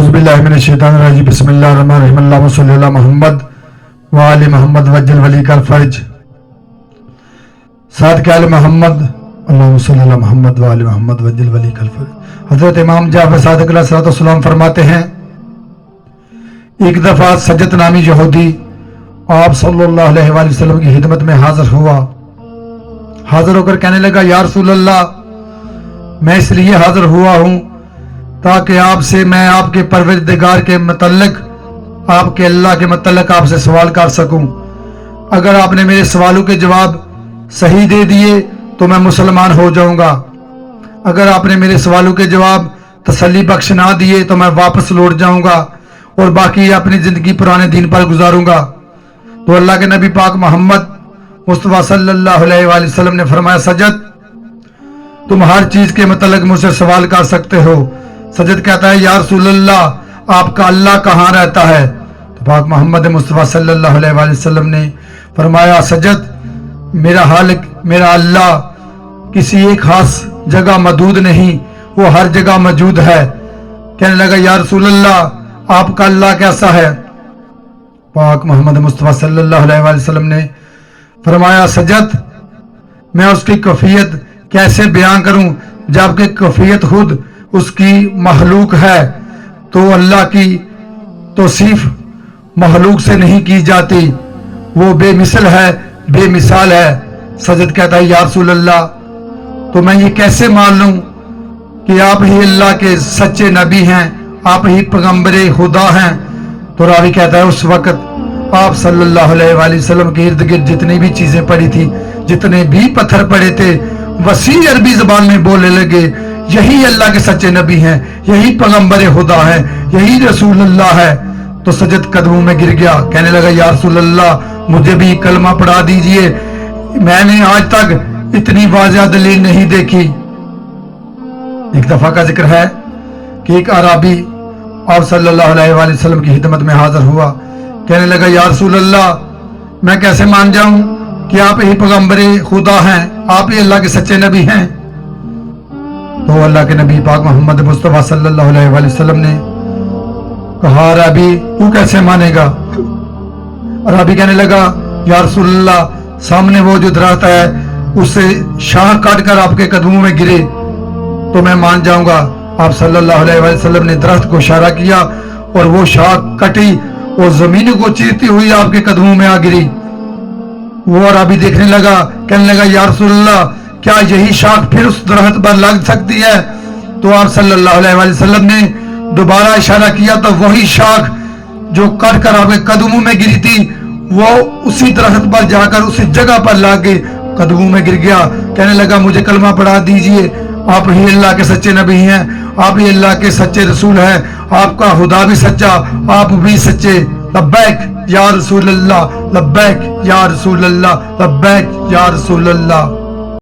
اعوذ باللہ من الشیطان الرجیم بسم اللہ الرحمن الرحیم اللہم صلی علی محمد وآل محمد وجل ولی کا الفرج ساتھ کے آل محمد اللہم صلی علی محمد وآل محمد وجل ولی کا الفرج۔ حضرت امام جعفر صادق علیہ الصلوۃ والسلام فرماتے ہیں ایک دفعہ سجد نامی یہودی آپ صلی اللہ علیہ وآلہ وسلم کی خدمت میں حاضر ہوا۔ حاضر ہو کر کہنے لگا یا رسول اللہ میں اس لیے حاضر ہوا ہوں تاکہ آپ سے میں آپ کے پروردگار کے متعلق آپ کے اللہ کے متعلق آپ سے سوال کر سکوں۔ اگر آپ نے میرے سوالوں کے جواب صحیح دے دیے تو میں مسلمان ہو جاؤں گا، اگر آپ نے میرے سوالوں کے جواب تسلی بخش نہ دیے تو میں واپس لوٹ جاؤں گا اور باقی اپنی زندگی پرانے دین پر گزاروں گا۔ تو اللہ کے نبی پاک محمد مصطفیٰ صلی اللہ علیہ وآلہ وسلم نے فرمایا سجد تم ہر چیز کے متعلق مجھ سے سوال کر سکتے ہو۔ سجد کہتا ہے یا رسول اللہ آپ کا اللہ کہاں رہتا ہے؟ تو پاک محمد مصطفیٰ صلی اللہ علیہ وآلہ وسلم نے فرمایا سجد میرا خالق میرا اللہ کسی ایک خاص جگہ محدود نہیں، وہ ہر جگہ موجود ہے۔ کہنے لگا یا رسول اللہ آپ کا اللہ کیسا ہے؟ پاک محمد مصطفیٰ صلی اللہ علیہ وآلہ وسلم نے فرمایا سجد میں اس کی کیفیت کیسے بیان کروں جبکہ کیفیت خود اس کی مخلوق ہے، تو اللہ کی توصیف مخلوق سے نہیں کی جاتی، وہ بے مثل ہے بے مثال ہے۔ سجد کہتا ہے یا رسول اللہ تو میں یہ کیسے مان لوں کہ آپ ہی اللہ کے سچے نبی ہیں، آپ ہی پیغمبر خدا ہیں؟ تو راوی کہتا ہے اس وقت آپ صلی اللہ علیہ وآلہ وسلم کے ارد گرد جتنی بھی چیزیں پڑی تھی، جتنے بھی پتھر پڑے تھے، وسیع عربی زبان میں بولنے لگے یہی اللہ کے سچے نبی ہیں، یہی پیغمبر خدا ہے، یہی رسول اللہ ہے۔ تو سجد قدموں میں گر گیا، کہنے لگا یا رسول اللہ مجھے بھی کلمہ پڑھا دیجئے، میں نے آج تک اتنی واضح دلیل نہیں دیکھی۔ ایک دفعہ کا ذکر ہے کہ ایک عربی آپ صلی اللہ علیہ وآلہ وسلم کی خدمت میں حاضر ہوا، کہنے لگا یا رسول اللہ میں کیسے مان جاؤں کہ آپ ہی پیغمبر خدا ہیں، آپ ہی اللہ کے سچے نبی ہیں؟ تو اللہ کے نبی پاک محمد مصطفیٰ صلی اللہ علیہ وآلہ وسلم نے کہا عربی تو کیسے مانے گا؟ عربی کہنے لگا یا رسول اللہ سامنے وہ جو درخت ہے اس سے شاخ کاٹ کر آپ کے قدموں میں گرے تو میں مان جاؤں گا۔ آپ صلی اللہ علیہ وآلہ وسلم نے درخت کو اشارہ کیا اور وہ شاخ کٹی اور زمین کو چیرتی ہوئی آپ کے قدموں میں آ گری۔ وہ عربی دیکھنے لگا، کہنے لگا یا رسول اللہ کیا یہی شاخ پھر اس درخت پر لگ سکتی ہے؟ تو آپ صلی اللہ علیہ وآلہ وسلم نے دوبارہ اشارہ کیا تو وہی شاخ جو کٹ کر آپ کے قدموں میں گری تھی وہ اسی درخت پر جا کر اسی جگہ پر لا کے قدموں میں گر گیا۔ کہنے لگا مجھے کلمہ پڑھا دیجئے، آپ ہی اللہ کے سچے نبی ہیں، آپ ہی اللہ کے سچے رسول ہیں، آپ کا خدا بھی سچا آپ بھی سچے، لبیک یا رسول اللہ، لبیک یا رسول اللہ، لبیک یا رسول اللہ۔